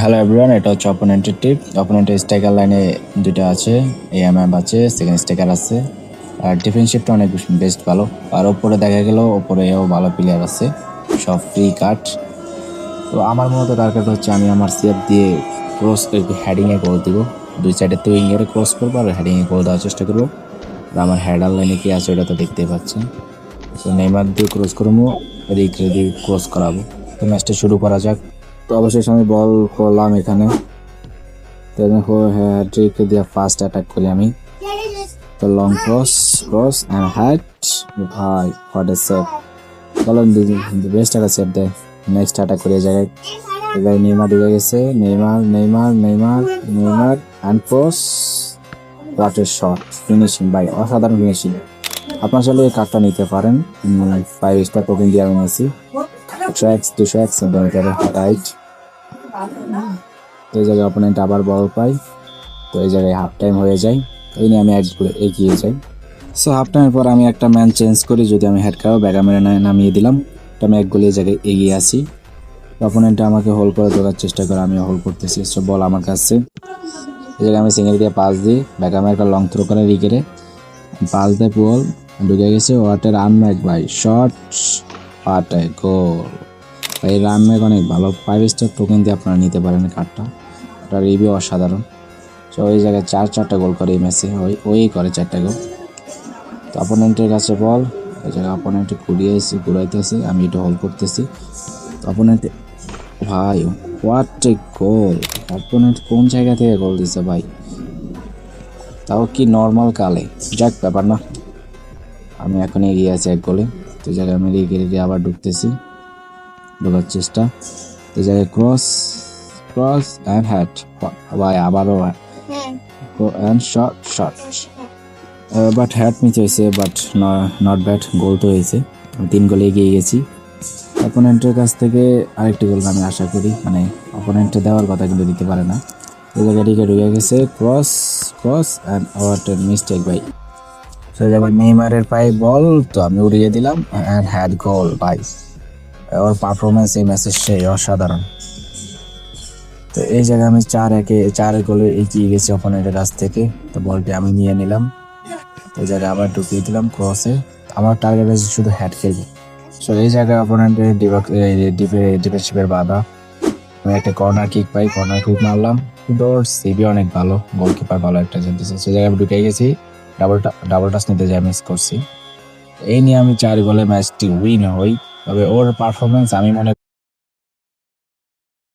Hello everyone, এটা হচ্ছে অপোনেন্টের টিপ। অপোনেন্টের striker লাইনে দুটো আছে, এএমএম আছে, সেকেন্ড স্ট্রাইকার আছে। আর ডিফেন্সিভটা অনেক বেস্ট ভালো। আর ওপরে দেখা গেল ওপরেও ভালো প্লেয়ার আছে, সব ফ্রি কাট। তো আমার মূলত টার্গেট হচ্ছে আমি আমার সেফ দিয়ে ক্রস হেডিংয়ে গোল দিব। দুই সাইডে তো উইঙ্গারে ক্রস করবো আর হেডিংয়ে গোল দেওয়ার চেষ্টা করবো। আর আমার হেডার লাইনে কি আছে ওটা তো দেখতেই পাচ্ছেন। তো নেইমার দিয়ে ক্রস করবো, রিকরে দিয়ে ক্রস করাবো। তো ম্যাচটা শুরু করা যাক। তো অবশেষে আমি বল করলাম এখানে। তো হ্যাট্রিক দিয়ে ফার্স্ট অ্যাটাক করি আমি। তো লং ক্রস অ্যান্ড হ্যাট। ভাই হোয়াট এ সেভ! বলেন বেস্ট একটা সেভ দেয়। নেক্সট অ্যাটাক করি এই জায়গায়। এবার নেইমার ঢুকে গেছে, Neymar and cross. What a shot! Finishing ভাই, অসাধারণ ফিনিশিং। আপনার চাইলে এই কার্ডটা নিতে পারেন। 5 স্টার টোকেন দিয়ে আমি নিয়েছি। 200x right. তো এই জায়গায় অপোনেন্ট আবার বল পাই। তো এই জায়গায় হাফ টাইম হয়ে যায়। এই নিয়ে আমি এগিয়ে যাই। সো হাফ টাইমের পর আমি একটা ম্যান চেঞ্জ করি, যদি আমি হেড খাও ব্যাগা মেরে নামিয়ে দিলাম। তো আমি এক গোলে এই জায়গায় এগিয়ে আসি। অপোনেন্টটা আমাকে হোল্ড করে ধরার চেষ্টা করে, আমি হোল্ড করতেছি। সো বল আমার কাছে। এই জায়গায় আমি সিঙ্গেল দিয়ে পাস দিই, ব্যাগামে একটা লং থ্রো করে রিকেরে পাস দেয়, বল ঢুকে গেছে। ওয়াটার আনম্যাক ভাই, শট পাটায় গোল। এই রানম্যাক অনেক ভালো, 5 স্টার টোকেন দিয়ে আপনারা নিতে পারেন কার্ডটা। ওটার রিভিউ অসাধারণ। তো ওই জায়গায় 4টা গোল করে এই ম্যাচে, ওই করে 4টা গোল। তো অপোনেন্টের কাছে বল, ওই জায়গায় অপোনেন্টে ঘুরাইতেছে, আমি এটা হোল্ড করতেছি। তো অপোনেন্টে ভাই হোয়াট এ গোল! অপোনেন্ট কোন জায়গা থেকে গোল দিছে ভাই, তাও কি নর্মাল কালে। যাক, ব্যাপার না। আমি এখন এগিয়ে আছি এক গোলে। তো জায়গায় আমি এগিয়ে আবার ঢোকার চেষ্টা। এই জায়গায় ক্রস অ্যান্ড হ্যাট ভাই, আবারও অ্যান্ড শট বাট হ্যাট মিস হয়েছে, বাট নট ব্যাড। গোল তো হয়েছে, আমি 3 গোলে এগিয়ে গেছি। অপোনেন্টের কাছ থেকে আরেকটি গোল আমি আশা করি, মানে অপোনেন্টে দেওয়ার কথা কিন্তু দিতে পারে না। এই জায়গায় ঢুকে গেছে, cross and what a mistake ভাই। তো যেমন নেইমারের পায়ে বল, তো আমি উড়িয়ে দিলাম অ্যান্ড হ্যাড গোল ভাই। ওর পারফরমেন্স এই ম্যাচের সেই অসাধারণ। তো এই জায়গায় আমি 4 গোলে এগিয়ে গেছি অপোনেন্টের কাছ থেকে। তো বলটি আমি নিয়ে নিলাম। তো এই জায়গায় আবার ঢুকিয়ে দিলাম ক্রসে। আমার টার্গেট আছে শুধু হ্যাড খেলবো। সো এই জায়গায় অপোনেন্টের ডিফেন্সিভের বাধা। আমি একটা কর্নার কিক পাই, কর্নার কিক মারলাম, কিন্তু ওর সিবি অনেক ভালো, গোলকিপার ভালো একটা জিতেছে। সে জায়গায় আমি ঢুকে গেছি, ডাবল টাচ নিতে যাই, মিস করছি। এই নিয়ে আমি 4 গোলে ম্যাচটি উইন হই। তবে ওর পারফরমেন্স আমি মনে